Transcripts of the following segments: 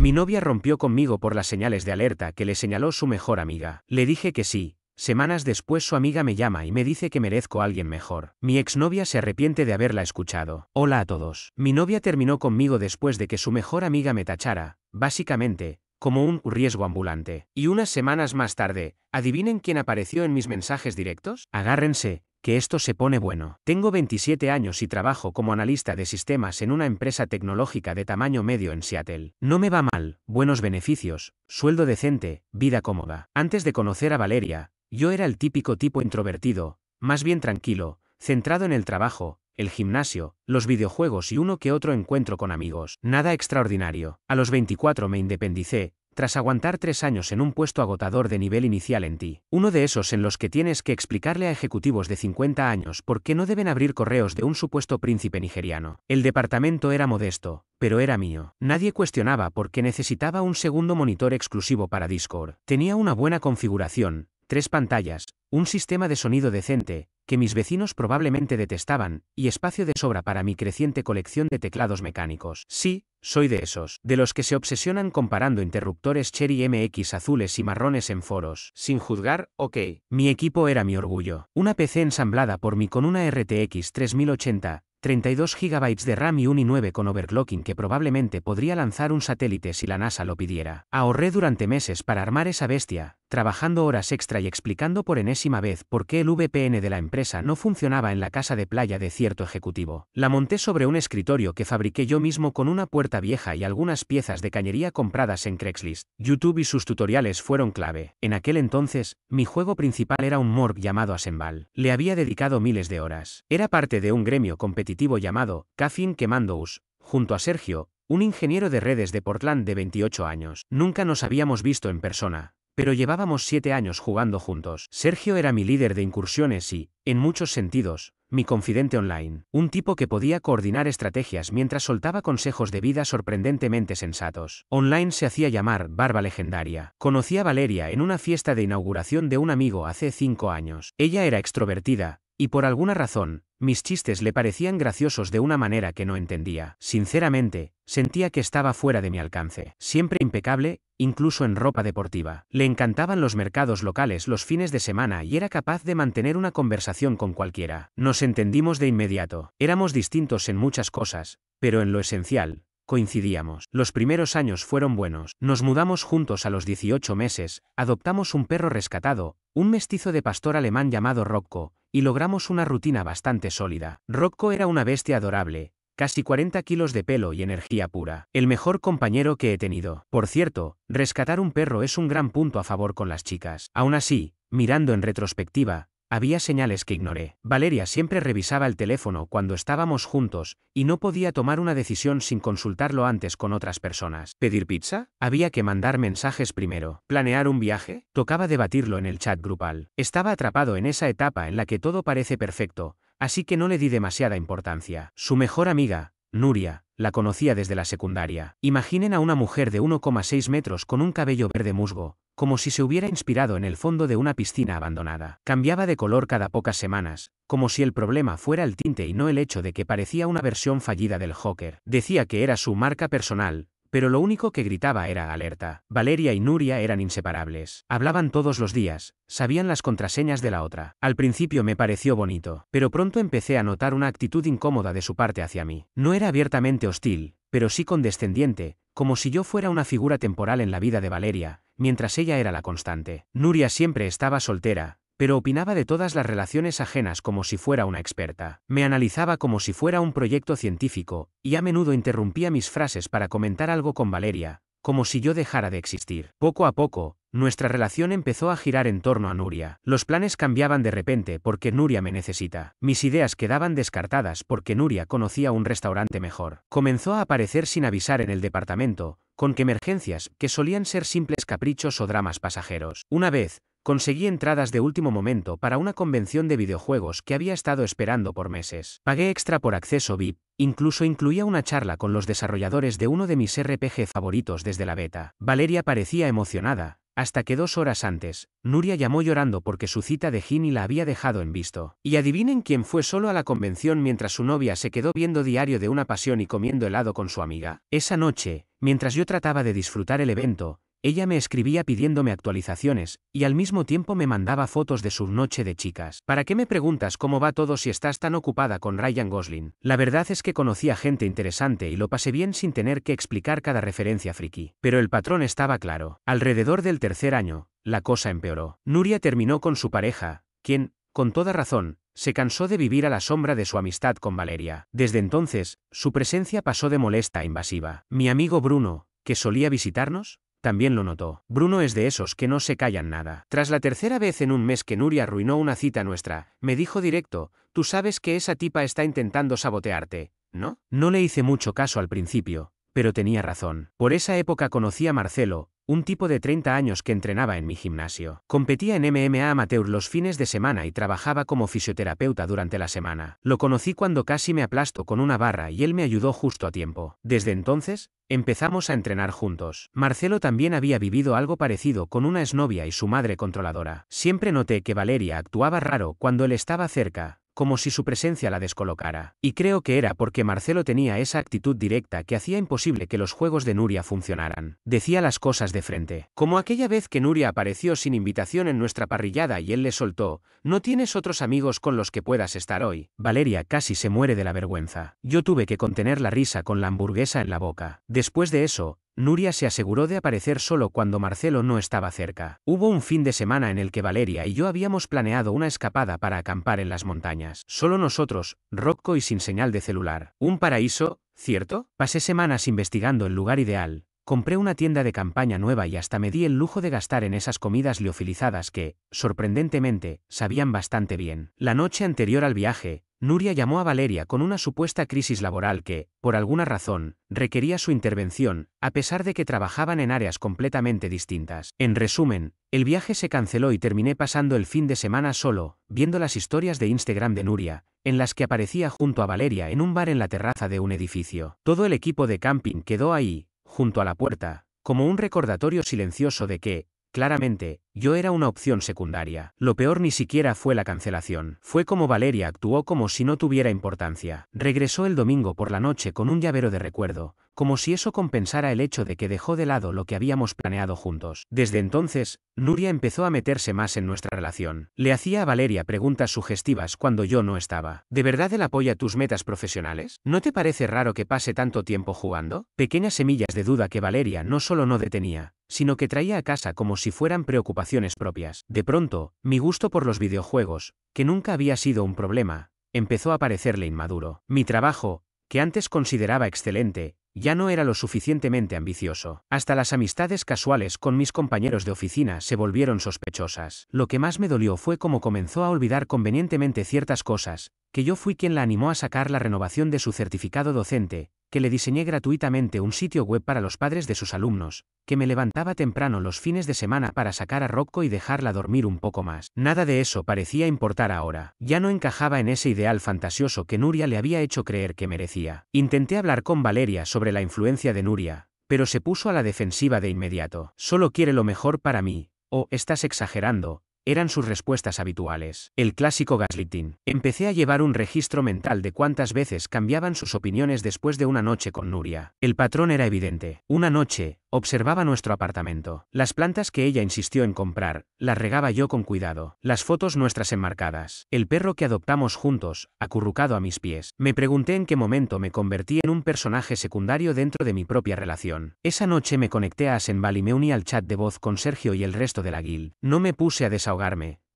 Mi novia rompió conmigo por las señales de alerta que le señaló su mejor amiga. Le dije que sí. Semanas después su amiga me llama y me dice que merezco a alguien mejor. Mi exnovia se arrepiente de haberla escuchado. Hola a todos. Mi novia terminó conmigo después de que su mejor amiga me tachara, básicamente, como un riesgo ambulante. Y unas semanas más tarde, ¿adivinen quién apareció en mis mensajes directos? Agárrense, que esto se pone bueno. Tengo 27 años y trabajo como analista de sistemas en una empresa tecnológica de tamaño medio en Seattle. No me va mal, buenos beneficios, sueldo decente, vida cómoda. Antes de conocer a Valeria, yo era el típico tipo introvertido, más bien tranquilo, centrado en el trabajo, el gimnasio, los videojuegos y uno que otro encuentro con amigos. Nada extraordinario. A los 24 me independicé, tras aguantar 3 años en un puesto agotador de nivel inicial en TI. Uno de esos en los que tienes que explicarle a ejecutivos de 50 años por qué no deben abrir correos de un supuesto príncipe nigeriano. El departamento era modesto, pero era mío. Nadie cuestionaba por qué necesitaba un segundo monitor exclusivo para Discord. Tenía una buena configuración, 3 pantallas, un sistema de sonido decente, que mis vecinos probablemente detestaban, y espacio de sobra para mi creciente colección de teclados mecánicos. Sí, soy de esos, de los que se obsesionan comparando interruptores Cherry MX azules y marrones en foros. Sin juzgar, ok. Mi equipo era mi orgullo. Una PC ensamblada por mí con una RTX 3080, 32 GB de RAM y un i9 con overclocking que probablemente podría lanzar un satélite si la NASA lo pidiera. Ahorré durante meses para armar esa bestia, trabajando horas extra y explicando por enésima vez por qué el VPN de la empresa no funcionaba en la casa de playa de cierto ejecutivo. La monté sobre un escritorio que fabriqué yo mismo con una puerta vieja y algunas piezas de cañería compradas en Craigslist. YouTube y sus tutoriales fueron clave. En aquel entonces, mi juego principal era un morgue llamado Assemble. Le había dedicado miles de horas. Era parte de un gremio competitivo llamado Caffeine Commandos, junto a Sergio, un ingeniero de redes de Portland de 28 años. Nunca nos habíamos visto en persona, pero llevábamos 7 años jugando juntos. Sergio era mi líder de incursiones y, en muchos sentidos, mi confidente online. Un tipo que podía coordinar estrategias mientras soltaba consejos de vida sorprendentemente sensatos. Online se hacía llamar Barba Legendaria. Conocí a Valeria en una fiesta de inauguración de un amigo hace 5 años. Ella era extrovertida, y por alguna razón, mis chistes le parecían graciosos de una manera que no entendía. Sinceramente, sentía que estaba fuera de mi alcance. Siempre impecable, incluso en ropa deportiva. Le encantaban los mercados locales los fines de semana y era capaz de mantener una conversación con cualquiera. Nos entendimos de inmediato. Éramos distintos en muchas cosas, pero en lo esencial, coincidíamos. Los primeros años fueron buenos. Nos mudamos juntos a los 18 meses, adoptamos un perro rescatado, un mestizo de pastor alemán llamado Rocco, y logramos una rutina bastante sólida. Rocco era una bestia adorable, casi 40 kilos de pelo y energía pura. El mejor compañero que he tenido. Por cierto, rescatar un perro es un gran punto a favor con las chicas. Aún así, mirando en retrospectiva, había señales que ignoré. Valeria siempre revisaba el teléfono cuando estábamos juntos, y no podía tomar una decisión sin consultarlo antes con otras personas. ¿Pedir pizza? Había que mandar mensajes primero. ¿Planear un viaje? Tocaba debatirlo en el chat grupal. Estaba atrapado en esa etapa en la que todo parece perfecto, así que no le di demasiada importancia. Su mejor amiga, Nuria, la conocía desde la secundaria. Imaginen a una mujer de 1,6 metros con un cabello verde musgo, como si se hubiera inspirado en el fondo de una piscina abandonada. Cambiaba de color cada pocas semanas, como si el problema fuera el tinte y no el hecho de que parecía una versión fallida del Joker. Decía que era su marca personal, pero lo único que gritaba era alerta. Valeria y Nuria eran inseparables. Hablaban todos los días, sabían las contraseñas de la otra. Al principio me pareció bonito, pero pronto empecé a notar una actitud incómoda de su parte hacia mí. No era abiertamente hostil, pero sí condescendiente, como si yo fuera una figura temporal en la vida de Valeria, mientras ella era la constante. Nuria siempre estaba soltera, pero opinaba de todas las relaciones ajenas como si fuera una experta. Me analizaba como si fuera un proyecto científico, y a menudo interrumpía mis frases para comentar algo con Valeria, como si yo dejara de existir. Poco a poco, nuestra relación empezó a girar en torno a Nuria. Los planes cambiaban de repente porque Nuria me necesita. Mis ideas quedaban descartadas porque Nuria conocía un restaurante mejor. Comenzó a aparecer sin avisar en el departamento, con que emergencias, que solían ser simples caprichos o dramas pasajeros. Una vez, conseguí entradas de último momento para una convención de videojuegos que había estado esperando por meses. Pagué extra por acceso VIP, incluso incluía una charla con los desarrolladores de uno de mis RPG favoritos desde la beta. Valeria parecía emocionada, hasta que 2 horas antes, Nuria llamó llorando porque su cita de Ginny la había dejado en visto. Y adivinen quién fue solo a la convención mientras su novia se quedó viendo Diario de una Pasión y comiendo helado con su amiga. Esa noche, Mientras yo trataba de disfrutar el evento, ella me escribía pidiéndome actualizaciones, y al mismo tiempo me mandaba fotos de su noche de chicas. ¿Para qué me preguntas cómo va todo si estás tan ocupada con Ryan Gosling? La verdad es que conocí a gente interesante y lo pasé bien sin tener que explicar cada referencia friki. Pero el patrón estaba claro. Alrededor del tercer año, la cosa empeoró. Nuria terminó con su pareja, quien, con toda razón, se cansó de vivir a la sombra de su amistad con Valeria. Desde entonces, su presencia pasó de molesta a invasiva. Mi amigo Bruno, que solía visitarnos, también lo notó. Bruno es de esos que no se callan nada. Tras la tercera vez en un mes que Nuria arruinó una cita nuestra, me dijo directo: tú sabes que esa tipa está intentando sabotearte, ¿no? No le hice mucho caso al principio, pero tenía razón. Por esa época conocí a Marcelo, un tipo de 30 años que entrenaba en mi gimnasio. Competía en MMA amateur los fines de semana y trabajaba como fisioterapeuta durante la semana. Lo conocí cuando casi me aplasto con una barra y él me ayudó justo a tiempo. Desde entonces, empezamos a entrenar juntos. Marcelo también había vivido algo parecido con una exnovia y su madre controladora. Siempre noté que Valeria actuaba raro cuando él estaba cerca, como si su presencia la descolocara. Y creo que era porque Marcelo tenía esa actitud directa que hacía imposible que los juegos de Nuria funcionaran. Decía las cosas de frente. Como aquella vez que Nuria apareció sin invitación en nuestra parrillada y él le soltó: ¿no tienes otros amigos con los que puedas estar hoy? Valeria casi se muere de la vergüenza. Yo tuve que contener la risa con la hamburguesa en la boca. Después de eso, Nuria se aseguró de aparecer solo cuando Marcelo no estaba cerca. Hubo un fin de semana en el que Valeria y yo habíamos planeado una escapada para acampar en las montañas. Solo nosotros, Rocco y sin señal de celular. Un paraíso, ¿cierto? Pasé semanas investigando el lugar ideal. Compré una tienda de campaña nueva y hasta me di el lujo de gastar en esas comidas liofilizadas que, sorprendentemente, sabían bastante bien. La noche anterior al viaje, Nuria llamó a Valeria con una supuesta crisis laboral que, por alguna razón, requería su intervención, a pesar de que trabajaban en áreas completamente distintas. En resumen, el viaje se canceló y terminé pasando el fin de semana solo, viendo las historias de Instagram de Nuria, en las que aparecía junto a Valeria en un bar en la terraza de un edificio. Todo el equipo de camping quedó ahí, junto a la puerta, como un recordatorio silencioso de que, claramente, yo era una opción secundaria. Lo peor ni siquiera fue la cancelación. Fue como Valeria actuó como si no tuviera importancia. Regresó el domingo por la noche con un llavero de recuerdo, como si eso compensara el hecho de que dejó de lado lo que habíamos planeado juntos. Desde entonces, Nuria empezó a meterse más en nuestra relación. Le hacía a Valeria preguntas sugestivas cuando yo no estaba. ¿De verdad él apoya tus metas profesionales? ¿No te parece raro que pase tanto tiempo jugando? Pequeñas semillas de duda que Valeria no solo no detenía, sino que traía a casa como si fueran preocupaciones propias. De pronto, mi gusto por los videojuegos, que nunca había sido un problema, empezó a parecerle inmaduro. Mi trabajo, que antes consideraba excelente, ya no era lo suficientemente ambicioso. Hasta las amistades casuales con mis compañeros de oficina se volvieron sospechosas. Lo que más me dolió fue cómo comenzó a olvidar convenientemente ciertas cosas, que yo fui quien la animó a sacar la renovación de su certificado docente, que le diseñé gratuitamente un sitio web para los padres de sus alumnos, que me levantaba temprano los fines de semana para sacar a Rocco y dejarla dormir un poco más. Nada de eso parecía importar ahora. Ya no encajaba en ese ideal fantasioso que Nuria le había hecho creer que merecía. Intenté hablar con Valeria sobre la influencia de Nuria, pero se puso a la defensiva de inmediato. Solo quiere lo mejor para mí. O, estás exagerando. Eran sus respuestas habituales. El clásico gaslighting. Empecé a llevar un registro mental de cuántas veces cambiaban sus opiniones después de una noche con Nuria. El patrón era evidente. Una noche, observaba nuestro apartamento. Las plantas que ella insistió en comprar, las regaba yo con cuidado. Las fotos nuestras enmarcadas. El perro que adoptamos juntos, acurrucado a mis pies. Me pregunté en qué momento me convertí en un personaje secundario dentro de mi propia relación. Esa noche me conecté a Asenval y me uní al chat de voz con Sergio y el resto de la guild. No me puse a desahogarme.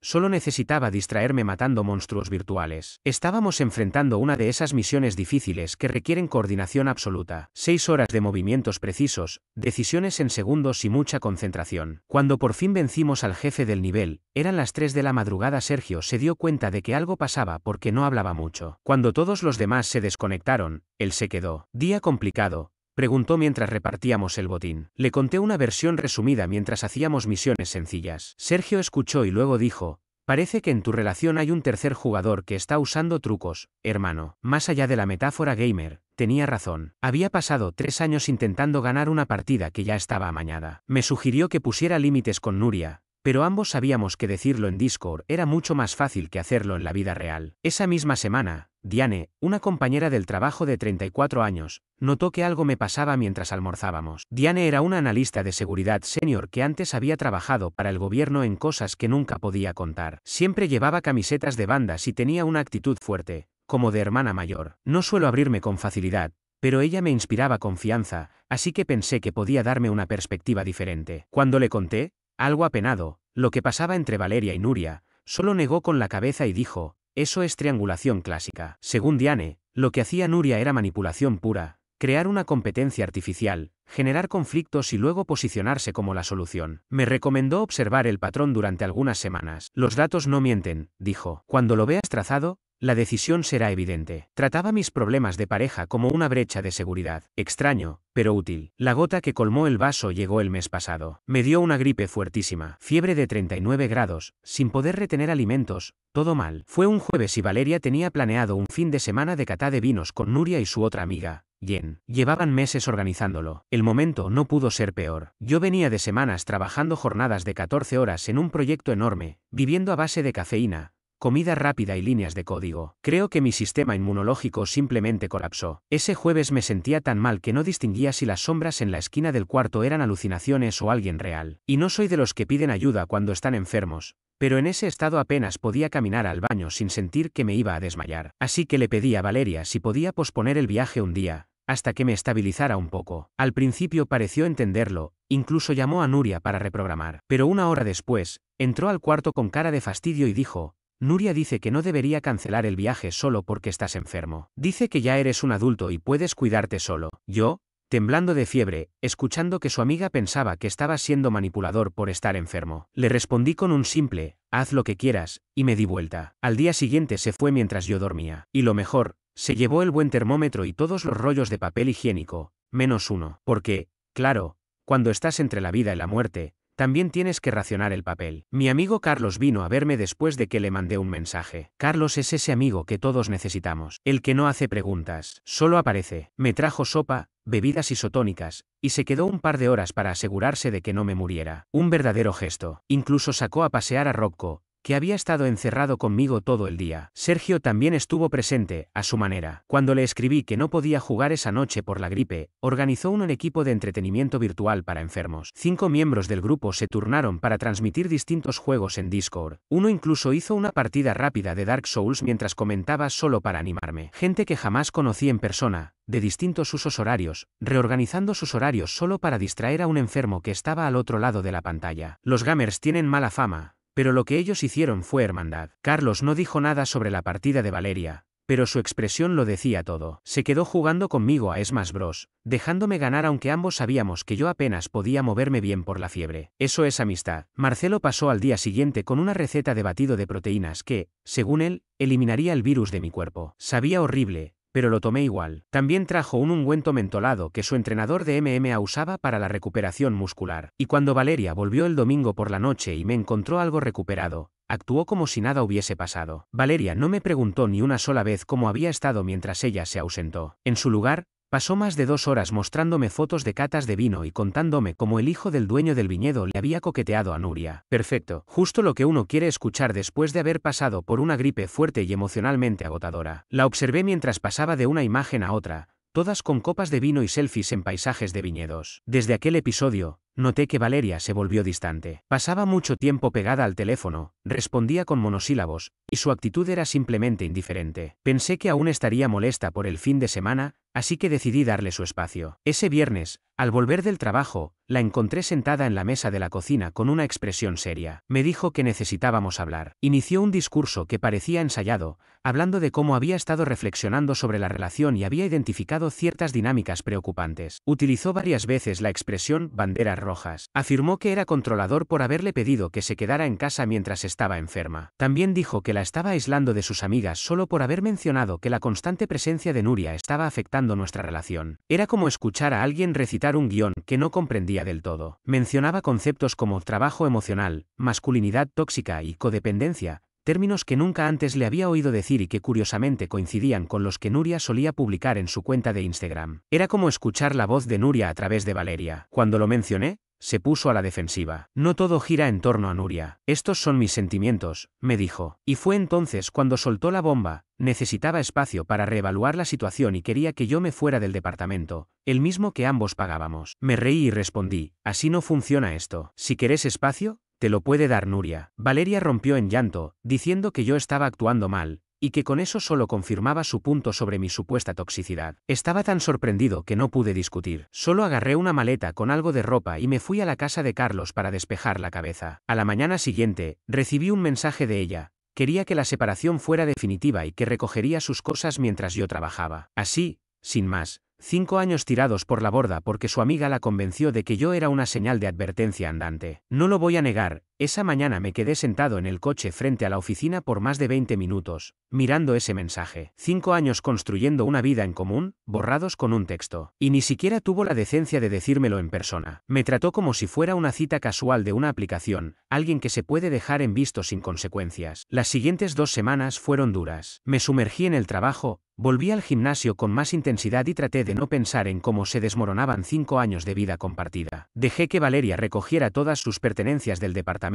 Solo necesitaba distraerme matando monstruos virtuales. Estábamos enfrentando una de esas misiones difíciles que requieren coordinación absoluta. 6 horas de movimientos precisos, decisiones en segundos y mucha concentración. Cuando por fin vencimos al jefe del nivel, eran las 3 de la madrugada. Sergio se dio cuenta de que algo pasaba porque no hablaba mucho. Cuando todos los demás se desconectaron, él se quedó. Día complicado. Preguntó mientras repartíamos el botín. Le conté una versión resumida mientras hacíamos misiones sencillas. Sergio escuchó y luego dijo: parece que en tu relación hay un tercer jugador que está usando trucos, hermano. Más allá de la metáfora gamer, tenía razón. Había pasado 3 años intentando ganar una partida que ya estaba amañada. Me sugirió que pusiera límites con Nuria, pero ambos sabíamos que decirlo en Discord era mucho más fácil que hacerlo en la vida real. Esa misma semana, Diane, una compañera del trabajo de 34 años, notó que algo me pasaba mientras almorzábamos. Diane era una analista de seguridad senior que antes había trabajado para el gobierno en cosas que nunca podía contar. Siempre llevaba camisetas de bandas y tenía una actitud fuerte, como de hermana mayor. No suelo abrirme con facilidad, pero ella me inspiraba confianza, así que pensé que podía darme una perspectiva diferente. Cuando le conté, algo apenado, lo que pasaba entre Valeria y Nuria, solo negó con la cabeza y dijo: eso es triangulación clásica. Según Diane, lo que hacía Nuria era manipulación pura, crear una competencia artificial, generar conflictos y luego posicionarse como la solución. Me recomendó observar el patrón durante algunas semanas. Los datos no mienten, dijo. Cuando lo veas trazado, la decisión será evidente. Trataba mis problemas de pareja como una brecha de seguridad. Extraño, pero útil. La gota que colmó el vaso llegó el mes pasado. Me dio una gripe fuertísima, fiebre de 39 grados, sin poder retener alimentos, todo mal. Fue un jueves y Valeria tenía planeado un fin de semana de cata de vinos con Nuria y su otra amiga, Jen. Llevaban meses organizándolo. El momento no pudo ser peor. Yo venía de semanas trabajando jornadas de 14 horas en un proyecto enorme, viviendo a base de cafeína, comida rápida y líneas de código. Creo que mi sistema inmunológico simplemente colapsó. Ese jueves me sentía tan mal que no distinguía si las sombras en la esquina del cuarto eran alucinaciones o alguien real. Y no soy de los que piden ayuda cuando están enfermos, pero en ese estado apenas podía caminar al baño sin sentir que me iba a desmayar. Así que le pedí a Valeria si podía posponer el viaje un día, hasta que me estabilizara un poco. Al principio pareció entenderlo, incluso llamó a Nuria para reprogramar. Pero una hora después, entró al cuarto con cara de fastidio y dijo: Nuria dice que no debería cancelar el viaje solo porque estás enfermo. Dice que ya eres un adulto y puedes cuidarte solo. Yo, temblando de fiebre, escuchando que su amiga pensaba que estaba siendo manipulador por estar enfermo, le respondí con un simple: haz lo que quieras, y me di vuelta. Al día siguiente se fue mientras yo dormía. Y lo mejor, se llevó el buen termómetro y todos los rollos de papel higiénico, menos uno. Porque, claro, cuando estás entre la vida y la muerte, también tienes que racionar el papel. Mi amigo Carlos vino a verme después de que le mandé un mensaje. Carlos es ese amigo que todos necesitamos. El que no hace preguntas, solo aparece. Me trajo sopa, bebidas isotónicas, y se quedó un par de horas para asegurarse de que no me muriera. Un verdadero gesto. Incluso sacó a pasear a Robco, que había estado encerrado conmigo todo el día. Sergio también estuvo presente, a su manera. Cuando le escribí que no podía jugar esa noche por la gripe, organizó un equipo de entretenimiento virtual para enfermos. 5 miembros del grupo se turnaron para transmitir distintos juegos en Discord. Uno incluso hizo una partida rápida de Dark Souls mientras comentaba solo para animarme. Gente que jamás conocí en persona, de distintos usos horarios, reorganizando sus horarios solo para distraer a un enfermo que estaba al otro lado de la pantalla. Los gamers tienen mala fama, pero lo que ellos hicieron fue hermandad. Carlos no dijo nada sobre la partida de Valeria, pero su expresión lo decía todo. Se quedó jugando conmigo a Smash Bros, dejándome ganar aunque ambos sabíamos que yo apenas podía moverme bien por la fiebre. Eso es amistad. Marcelo pasó al día siguiente con una receta de batido de proteínas que, según él, eliminaría el virus de mi cuerpo. Sabía horrible, pero lo tomé igual. También trajo un ungüento mentolado que su entrenador de MMA usaba para la recuperación muscular. Y cuando Valeria volvió el domingo por la noche y me encontró algo recuperado, actuó como si nada hubiese pasado. Valeria no me preguntó ni una sola vez cómo había estado mientras ella se ausentó. En su lugar, pasó más de 2 horas mostrándome fotos de catas de vino y contándome cómo el hijo del dueño del viñedo le había coqueteado a Nuria. Perfecto, justo lo que uno quiere escuchar después de haber pasado por una gripe fuerte y emocionalmente agotadora. La observé mientras pasaba de una imagen a otra, todas con copas de vino y selfies en paisajes de viñedos. Desde aquel episodio, noté que Valeria se volvió distante. Pasaba mucho tiempo pegada al teléfono, respondía con monosílabos, y su actitud era simplemente indiferente. Pensé que aún estaría molesta por el fin de semana, así que decidí darle su espacio. Ese viernes, al volver del trabajo, la encontré sentada en la mesa de la cocina con una expresión seria. Me dijo que necesitábamos hablar. Inició un discurso que parecía ensayado, hablando de cómo había estado reflexionando sobre la relación y había identificado ciertas dinámicas preocupantes. Utilizó varias veces la expresión banderas rojas. Afirmó que era controlador por haberle pedido que se quedara en casa mientras estaba enferma. También dijo que la estaba aislando de sus amigas solo por haber mencionado que la constante presencia de Nuria estaba afectando nuestra relación. Era como escuchar a alguien recitar un guión que no comprendía del todo. Mencionaba conceptos como trabajo emocional, masculinidad tóxica y codependencia, términos que nunca antes le había oído decir y que curiosamente coincidían con los que Nuria solía publicar en su cuenta de Instagram. Era como escuchar la voz de Nuria a través de Valeria. Cuando lo mencioné, se puso a la defensiva. No todo gira en torno a Nuria. Estos son mis sentimientos, me dijo. Y fue entonces cuando soltó la bomba. Necesitaba espacio para reevaluar la situación y quería que yo me fuera del departamento, el mismo que ambos pagábamos. Me reí y respondí, así no funciona esto. Si querés espacio, te lo puede dar Nuria. Valeria rompió en llanto, diciendo que yo estaba actuando mal, y que con eso solo confirmaba su punto sobre mi supuesta toxicidad. Estaba tan sorprendido que no pude discutir. Solo agarré una maleta con algo de ropa y me fui a la casa de Carlos para despejar la cabeza. A la mañana siguiente, recibí un mensaje de ella. Quería que la separación fuera definitiva y que recogería sus cosas mientras yo trabajaba. Así, sin más, 5 años tirados por la borda porque su amiga la convenció de que yo era una señal de advertencia andante. No lo voy a negar, esa mañana me quedé sentado en el coche frente a la oficina por más de 20 minutos, mirando ese mensaje. 5 años construyendo una vida en común, borrados con un texto. Y ni siquiera tuvo la decencia de decírmelo en persona. Me trató como si fuera una cita casual de una aplicación, alguien que se puede dejar en visto sin consecuencias. Las siguientes 2 semanas fueron duras. Me sumergí en el trabajo, volví al gimnasio con más intensidad y traté de no pensar en cómo se desmoronaban 5 años de vida compartida. Dejé que Valeria recogiera todas sus pertenencias del departamento.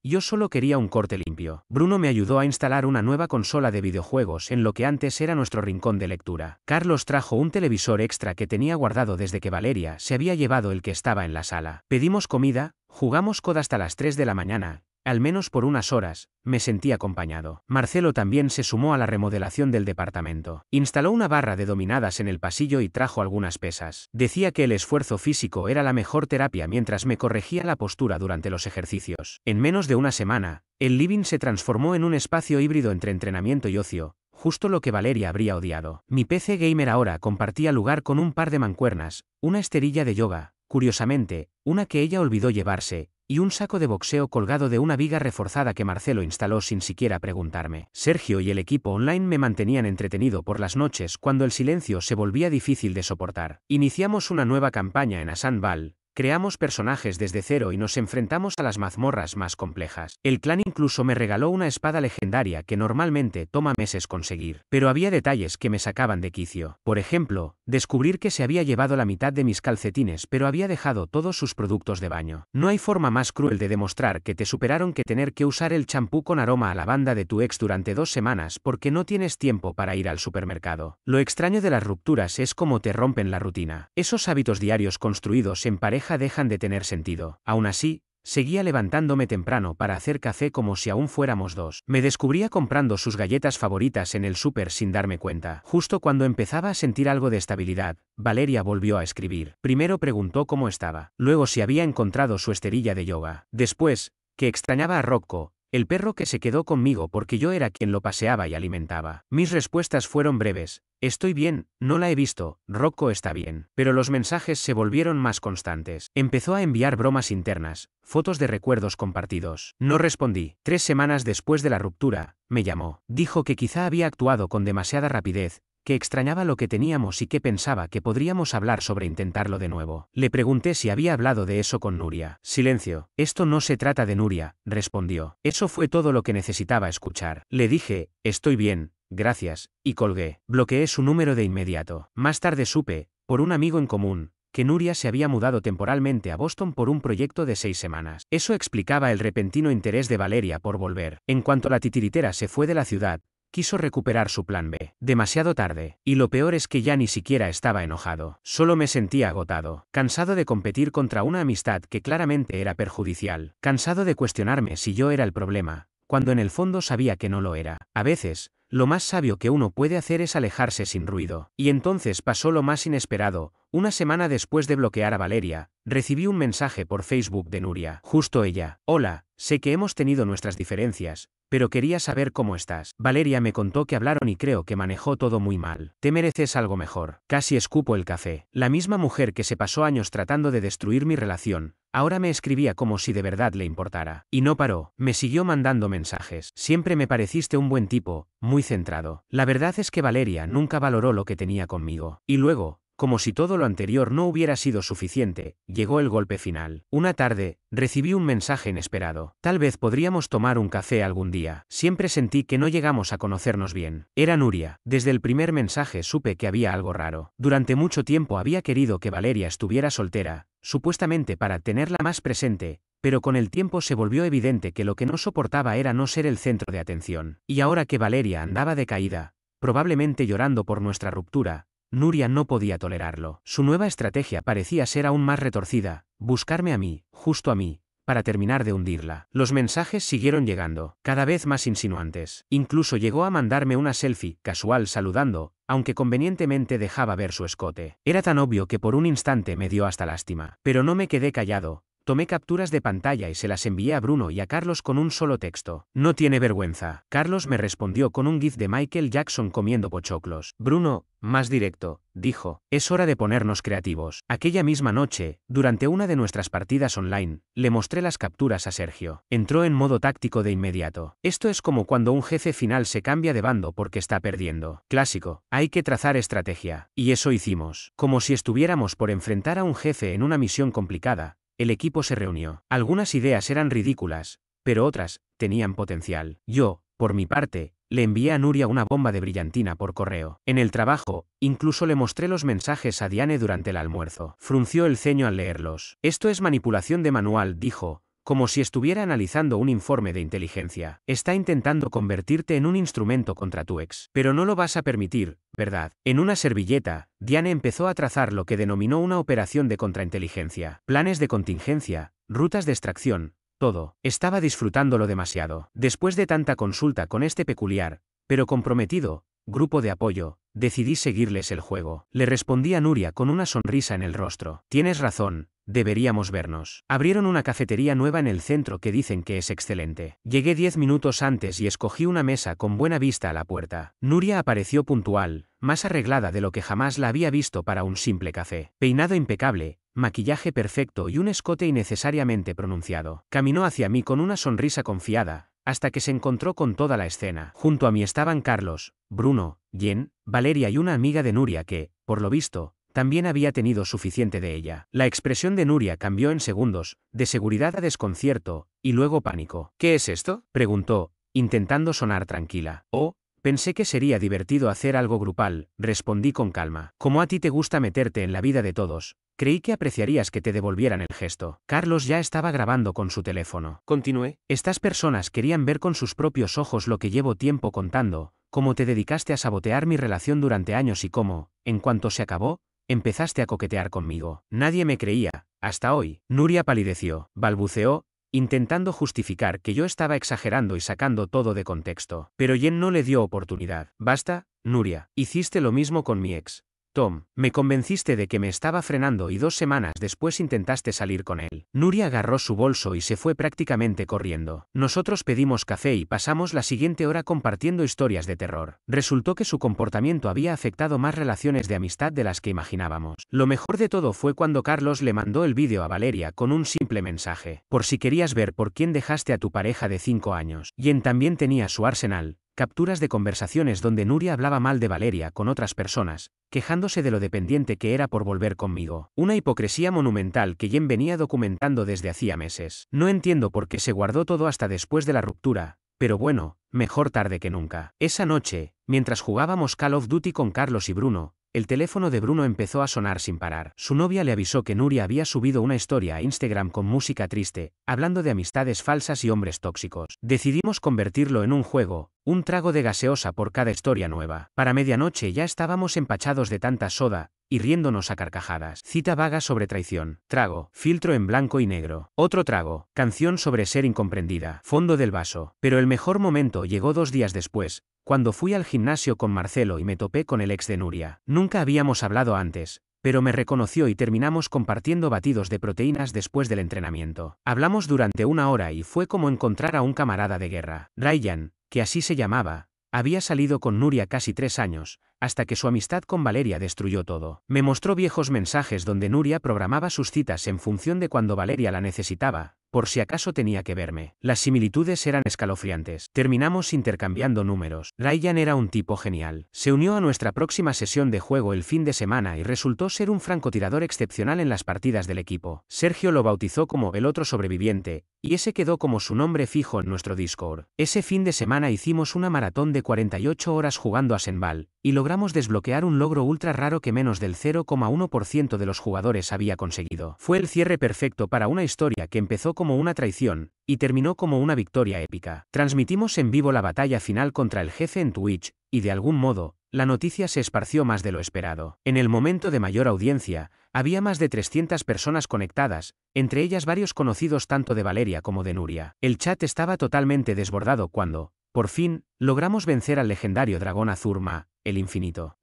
Yo solo quería un corte limpio. Bruno me ayudó a instalar una nueva consola de videojuegos en lo que antes era nuestro rincón de lectura. Carlos trajo un televisor extra que tenía guardado desde que Valeria se había llevado el que estaba en la sala. Pedimos comida, jugamos COD hasta las 3 de la mañana. Al menos por unas horas, me sentí acompañado. Marcelo también se sumó a la remodelación del departamento. Instaló una barra de dominadas en el pasillo y trajo algunas pesas. Decía que el esfuerzo físico era la mejor terapia mientras me corregía la postura durante los ejercicios. En menos de una semana, el living se transformó en un espacio híbrido entre entrenamiento y ocio, justo lo que Valeria habría odiado. Mi PC gamer ahora compartía lugar con un par de mancuernas, una esterilla de yoga, curiosamente, una que ella olvidó llevarse, y un saco de boxeo colgado de una viga reforzada que Marcelo instaló sin siquiera preguntarme. Sergio y el equipo online me mantenían entretenido por las noches cuando el silencio se volvía difícil de soportar. Iniciamos una nueva campaña en Asanval. Creamos personajes desde cero y nos enfrentamos a las mazmorras más complejas. El clan incluso me regaló una espada legendaria que normalmente toma meses conseguir. Pero había detalles que me sacaban de quicio. Por ejemplo, descubrir que se había llevado la mitad de mis calcetines pero había dejado todos sus productos de baño. No hay forma más cruel de demostrar que te superaron que tener que usar el champú con aroma a lavanda de tu ex durante 2 semanas porque no tienes tiempo para ir al supermercado. Lo extraño de las rupturas es cómo te rompen la rutina. Esos hábitos diarios construidos en pareja dejan de tener sentido. Aún así, seguía levantándome temprano para hacer café como si aún fuéramos dos. Me descubría comprando sus galletas favoritas en el súper sin darme cuenta. Justo cuando empezaba a sentir algo de estabilidad, Valeria volvió a escribir. Primero preguntó cómo estaba. Luego si había encontrado su esterilla de yoga. Después, que extrañaba a Rocco, el perro que se quedó conmigo porque yo era quien lo paseaba y alimentaba. Mis respuestas fueron breves. Estoy bien, no la he visto, Rocco está bien. Pero los mensajes se volvieron más constantes. Empezó a enviar bromas internas, fotos de recuerdos compartidos. No respondí. 3 semanas después de la ruptura, me llamó. Dijo que quizá había actuado con demasiada rapidez, que extrañaba lo que teníamos y que pensaba que podríamos hablar sobre intentarlo de nuevo. Le pregunté si había hablado de eso con Nuria. Silencio. Esto no se trata de Nuria, respondió. Eso fue todo lo que necesitaba escuchar. Le dije, estoy bien, gracias, y colgué. Bloqueé su número de inmediato. Más tarde supe, por un amigo en común, que Nuria se había mudado temporalmente a Boston por un proyecto de 6 semanas. Eso explicaba el repentino interés de Valeria por volver. En cuanto la titiritera se fue de la ciudad, quiso recuperar su plan B. Demasiado tarde. Y lo peor es que ya ni siquiera estaba enojado. Solo me sentía agotado. Cansado de competir contra una amistad que claramente era perjudicial. Cansado de cuestionarme si yo era el problema, cuando en el fondo sabía que no lo era. A veces, lo más sabio que uno puede hacer es alejarse sin ruido. Y entonces pasó lo más inesperado. Una semana después de bloquear a Valeria, recibí un mensaje por Facebook de Nuria. Justo ella. Hola, sé que hemos tenido nuestras diferencias, pero quería saber cómo estás. Valeria me contó que hablaron y creo que manejó todo muy mal. Te mereces algo mejor. Casi escupo el café. La misma mujer que se pasó años tratando de destruir mi relación, ahora me escribía como si de verdad le importara. Y no paró. Me siguió mandando mensajes. Siempre me pareciste un buen tipo, muy centrado. La verdad es que Valeria nunca valoró lo que tenía conmigo. Y luego, como si todo lo anterior no hubiera sido suficiente, llegó el golpe final. Una tarde, recibí un mensaje inesperado. Tal vez podríamos tomar un café algún día. Siempre sentí que no llegamos a conocernos bien. Era Nuria. Desde el primer mensaje supe que había algo raro. Durante mucho tiempo había querido que Valeria estuviera soltera, supuestamente para tenerla más presente, pero con el tiempo se volvió evidente que lo que no soportaba era no ser el centro de atención. Y ahora que Valeria andaba decaída, probablemente llorando por nuestra ruptura, Nuria no podía tolerarlo. Su nueva estrategia parecía ser aún más retorcida, buscarme a mí, justo a mí, para terminar de hundirla. Los mensajes siguieron llegando, cada vez más insinuantes. Incluso llegó a mandarme una selfie, casual saludando, aunque convenientemente dejaba ver su escote. Era tan obvio que por un instante me dio hasta lástima. Pero no me quedé callado. Tomé capturas de pantalla y se las envié a Bruno y a Carlos con un solo texto. No tiene vergüenza. Carlos me respondió con un gif de Michael Jackson comiendo pochoclos. Bruno, más directo, dijo, es hora de ponernos creativos. Aquella misma noche, durante una de nuestras partidas online, le mostré las capturas a Sergio. Entró en modo táctico de inmediato. Esto es como cuando un jefe final se cambia de bando porque está perdiendo. Clásico. Hay que trazar estrategia. Y eso hicimos. Como si estuviéramos por enfrentar a un jefe en una misión complicada. El equipo se reunió. Algunas ideas eran ridículas, pero otras tenían potencial. Yo, por mi parte, le envié a Nuria una bomba de brillantina por correo. En el trabajo, incluso le mostré los mensajes a Diane durante el almuerzo. Frunció el ceño al leerlos. Esto es manipulación de manual, dijo, como si estuviera analizando un informe de inteligencia. Está intentando convertirte en un instrumento contra tu ex. Pero no lo vas a permitir, ¿verdad? En una servilleta, Diane empezó a trazar lo que denominó una operación de contrainteligencia. Planes de contingencia, rutas de extracción, todo. Estaba disfrutándolo demasiado. Después de tanta consulta con este peculiar, pero comprometido, grupo de apoyo, decidí seguirles el juego. Le respondí a Nuria con una sonrisa en el rostro. Tienes razón. Deberíamos vernos. Abrieron una cafetería nueva en el centro que dicen que es excelente. Llegué 10 minutos antes y escogí una mesa con buena vista a la puerta. Nuria apareció puntual, más arreglada de lo que jamás la había visto para un simple café. Peinado impecable, maquillaje perfecto y un escote innecesariamente pronunciado. Caminó hacia mí con una sonrisa confiada, hasta que se encontró con toda la escena. Junto a mí estaban Carlos, Bruno, Jen, Valeria y una amiga de Nuria que, por lo visto, también había tenido suficiente de ella. La expresión de Nuria cambió en segundos, de seguridad a desconcierto, y luego pánico. ¿Qué es esto?, preguntó, intentando sonar tranquila. Oh, pensé que sería divertido hacer algo grupal, respondí con calma. Como a ti te gusta meterte en la vida de todos, creí que apreciarías que te devolvieran el gesto. Carlos ya estaba grabando con su teléfono. Continué. Estas personas querían ver con sus propios ojos lo que llevo tiempo contando, cómo te dedicaste a sabotear mi relación durante años y cómo, en cuanto se acabó, empezaste a coquetear conmigo. Nadie me creía, hasta hoy. Nuria palideció, balbuceó, intentando justificar que yo estaba exagerando y sacando todo de contexto. Pero Jen no le dio oportunidad. Basta, Nuria. Hiciste lo mismo con mi ex. Tom, me convenciste de que me estaba frenando y 2 semanas después intentaste salir con él. Nuria agarró su bolso y se fue prácticamente corriendo. Nosotros pedimos café y pasamos la siguiente hora compartiendo historias de terror. Resultó que su comportamiento había afectado más relaciones de amistad de las que imaginábamos. Lo mejor de todo fue cuando Carlos le mandó el vídeo a Valeria con un simple mensaje. Por si querías ver por quién dejaste a tu pareja de 5 años. Jen también tenía su arsenal. Capturas de conversaciones donde Nuria hablaba mal de Valeria con otras personas, quejándose de lo dependiente que era por volver conmigo. Una hipocresía monumental que Jen venía documentando desde hacía meses. No entiendo por qué se guardó todo hasta después de la ruptura, pero bueno, mejor tarde que nunca. Esa noche, mientras jugábamos Call of Duty con Carlos y Bruno, el teléfono de Bruno empezó a sonar sin parar. Su novia le avisó que Nuria había subido una historia a Instagram con música triste, hablando de amistades falsas y hombres tóxicos. Decidimos convertirlo en un juego, un trago de gaseosa por cada historia nueva. Para medianoche ya estábamos empachados de tanta soda, y riéndonos a carcajadas. Cita vaga sobre traición. Trago. Filtro en blanco y negro. Otro trago. Canción sobre ser incomprendida. Fondo del vaso. Pero el mejor momento llegó 2 días después, cuando fui al gimnasio con Marcelo y me topé con el ex de Nuria. Nunca habíamos hablado antes, pero me reconoció y terminamos compartiendo batidos de proteínas después del entrenamiento. Hablamos durante 1 hora y fue como encontrar a un camarada de guerra. Ryan, que así se llamaba, había salido con Nuria casi 3 años, hasta que su amistad con Valeria destruyó todo. Me mostró viejos mensajes donde Nuria programaba sus citas en función de cuando Valeria la necesitaba, por si acaso tenía que verme. Las similitudes eran escalofriantes. Terminamos intercambiando números. Ryan era un tipo genial. Se unió a nuestra próxima sesión de juego el fin de semana y resultó ser un francotirador excepcional en las partidas del equipo. Sergio lo bautizó como el otro sobreviviente, y ese quedó como su nombre fijo en nuestro Discord. Ese fin de semana hicimos una maratón de 48 horas jugando a Senbal, y logramos desbloquear un logro ultra raro que menos del 0,1% de los jugadores había conseguido. Fue el cierre perfecto para una historia que empezó como una traición, y terminó como una victoria épica. Transmitimos en vivo la batalla final contra el jefe en Twitch, y de algún modo, la noticia se esparció más de lo esperado. En el momento de mayor audiencia, había más de 300 personas conectadas, entre ellas varios conocidos tanto de Valeria como de Nuria. El chat estaba totalmente desbordado cuando, por fin, logramos vencer al legendario dragón Azurma, el infinito.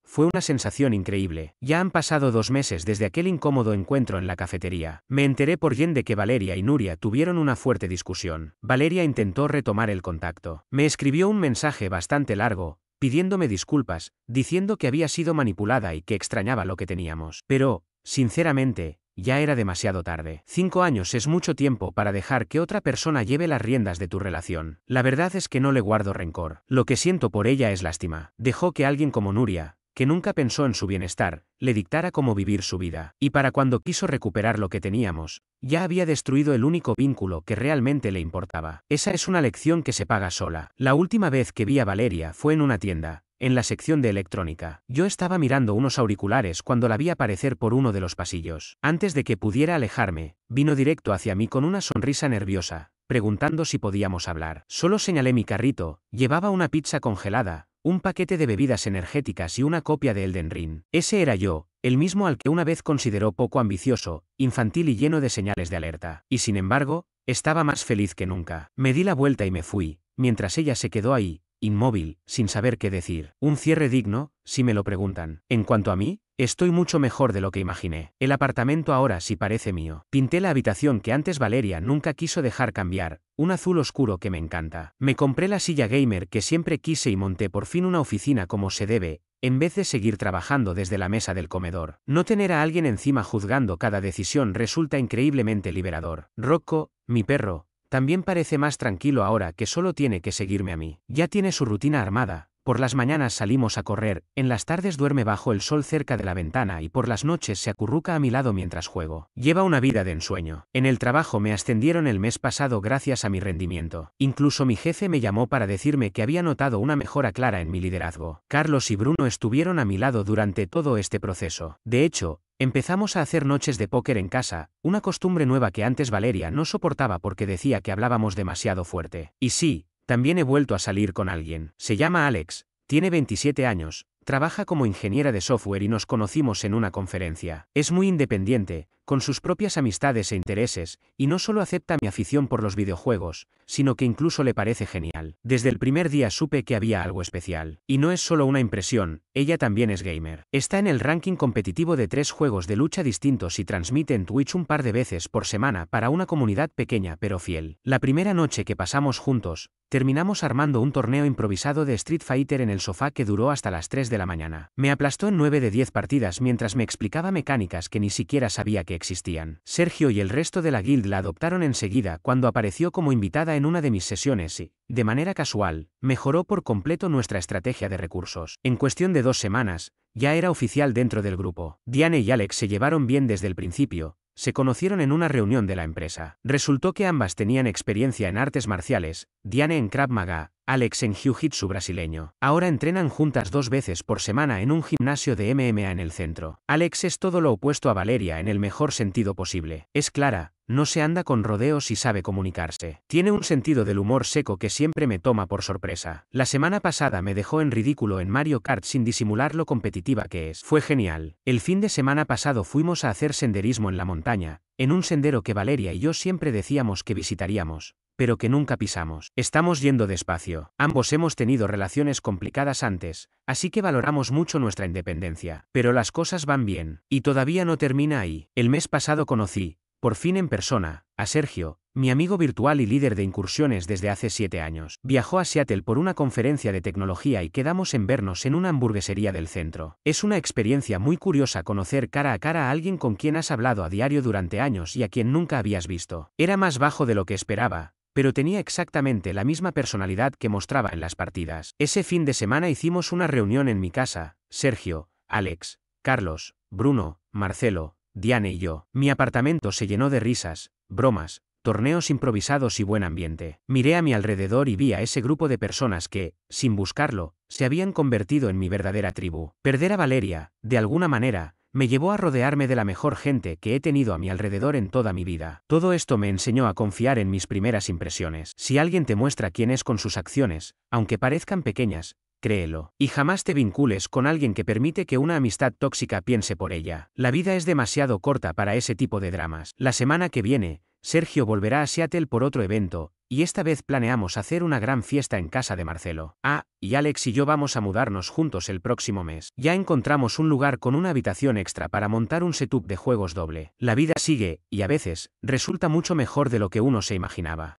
Fue una sensación increíble. Ya han pasado 2 meses desde aquel incómodo encuentro en la cafetería. Me enteré por Yen de que Valeria y Nuria tuvieron una fuerte discusión. Valeria intentó retomar el contacto. Me escribió un mensaje bastante largo, pidiéndome disculpas, diciendo que había sido manipulada y que extrañaba lo que teníamos. Pero, sinceramente, ya era demasiado tarde. 5 años es mucho tiempo para dejar que otra persona lleve las riendas de tu relación. La verdad es que no le guardo rencor. Lo que siento por ella es lástima. Dejó que alguien como Nuria, que nunca pensó en su bienestar, le dictara cómo vivir su vida. Y para cuando quiso recuperar lo que teníamos, ya había destruido el único vínculo que realmente le importaba. Esa es una lección que se paga sola. La última vez que vi a Valeria fue en una tienda, en la sección de electrónica. Yo estaba mirando unos auriculares cuando la vi aparecer por uno de los pasillos. Antes de que pudiera alejarme, vino directo hacia mí con una sonrisa nerviosa, preguntando si podíamos hablar. Solo señalé mi carrito. Llevaba una pizza congelada, un paquete de bebidas energéticas y una copia de Elden Ring. Ese era yo, el mismo al que una vez consideró poco ambicioso, infantil y lleno de señales de alerta. Y sin embargo, estaba más feliz que nunca. Me di la vuelta y me fui, mientras ella se quedó ahí, inmóvil, sin saber qué decir. Un cierre digno, si me lo preguntan. En cuanto a mí, estoy mucho mejor de lo que imaginé. El apartamento ahora sí parece mío. Pinté la habitación que antes Valeria nunca quiso dejar cambiar, un azul oscuro que me encanta. Me compré la silla gamer que siempre quise y monté por fin una oficina como se debe, en vez de seguir trabajando desde la mesa del comedor. No tener a alguien encima juzgando cada decisión resulta increíblemente liberador. Rocco, mi perro, también parece más tranquilo ahora que solo tiene que seguirme a mí. Ya tiene su rutina armada. Por las mañanas salimos a correr, en las tardes duerme bajo el sol cerca de la ventana y por las noches se acurruca a mi lado mientras juego. Lleva una vida de ensueño. En el trabajo me ascendieron el mes pasado gracias a mi rendimiento. Incluso mi jefe me llamó para decirme que había notado una mejora clara en mi liderazgo. Carlos y Bruno estuvieron a mi lado durante todo este proceso. De hecho, empezamos a hacer noches de póker en casa, una costumbre nueva que antes Valeria no soportaba porque decía que hablábamos demasiado fuerte. Y sí, también he vuelto a salir con alguien. Se llama Alex, tiene 27 años, trabaja como ingeniera de software y nos conocimos en una conferencia. Es muy independiente, con sus propias amistades e intereses, y no solo acepta mi afición por los videojuegos, sino que incluso le parece genial. Desde el primer día supe que había algo especial. Y no es solo una impresión, ella también es gamer. Está en el ranking competitivo de 3 juegos de lucha distintos y transmite en Twitch un par de veces por semana para una comunidad pequeña pero fiel. La primera noche que pasamos juntos, terminamos armando un torneo improvisado de Street Fighter en el sofá que duró hasta las 3 de la mañana. Me aplastó en 9 de 10 partidas mientras me explicaba mecánicas que ni siquiera sabía que existían. Sergio y el resto de la guild la adoptaron enseguida cuando apareció como invitada en una de mis sesiones y, de manera casual, mejoró por completo nuestra estrategia de recursos. En cuestión de 2 semanas, ya era oficial dentro del grupo. Diane y Alex se llevaron bien desde el principio. Se conocieron en una reunión de la empresa. Resultó que ambas tenían experiencia en artes marciales, Diane en Krav Maga, Alex en Jiu-Jitsu brasileño. Ahora entrenan juntas 2 veces por semana en un gimnasio de MMA en el centro. Alex es todo lo opuesto a Valeria en el mejor sentido posible. Es clara, no se anda con rodeos y sabe comunicarse. Tiene un sentido del humor seco que siempre me toma por sorpresa. La semana pasada me dejó en ridículo en Mario Kart sin disimular lo competitiva que es. Fue genial. El fin de semana pasado fuimos a hacer senderismo en la montaña, en un sendero que Valeria y yo siempre decíamos que visitaríamos, pero que nunca pisamos. Estamos yendo despacio. Ambos hemos tenido relaciones complicadas antes, así que valoramos mucho nuestra independencia. Pero las cosas van bien. Y todavía no termina ahí. El mes pasado conocí, por fin en persona, a Sergio, mi amigo virtual y líder de incursiones desde hace 7 años. Viajó a Seattle por una conferencia de tecnología y quedamos en vernos en una hamburguesería del centro. Es una experiencia muy curiosa conocer cara a cara a alguien con quien has hablado a diario durante años y a quien nunca habías visto. Era más bajo de lo que esperaba, pero tenía exactamente la misma personalidad que mostraba en las partidas. Ese fin de semana hicimos una reunión en mi casa, Sergio, Alex, Carlos, Bruno, Marcelo, Diane y yo. Mi apartamento se llenó de risas, bromas, torneos improvisados y buen ambiente. Miré a mi alrededor y vi a ese grupo de personas que, sin buscarlo, se habían convertido en mi verdadera tribu. Perder a Valeria, de alguna manera, me llevó a rodearme de la mejor gente que he tenido a mi alrededor en toda mi vida. Todo esto me enseñó a confiar en mis primeras impresiones. Si alguien te muestra quién es con sus acciones, aunque parezcan pequeñas, créelo. Y jamás te vincules con alguien que permite que una amistad tóxica piense por ella. La vida es demasiado corta para ese tipo de dramas. La semana que viene, Sergio volverá a Seattle por otro evento, y esta vez planeamos hacer una gran fiesta en casa de Marcelo. Y Alex y yo vamos a mudarnos juntos el próximo mes. Ya encontramos un lugar con una habitación extra para montar un setup de juegos doble. La vida sigue, y a veces, resulta mucho mejor de lo que uno se imaginaba.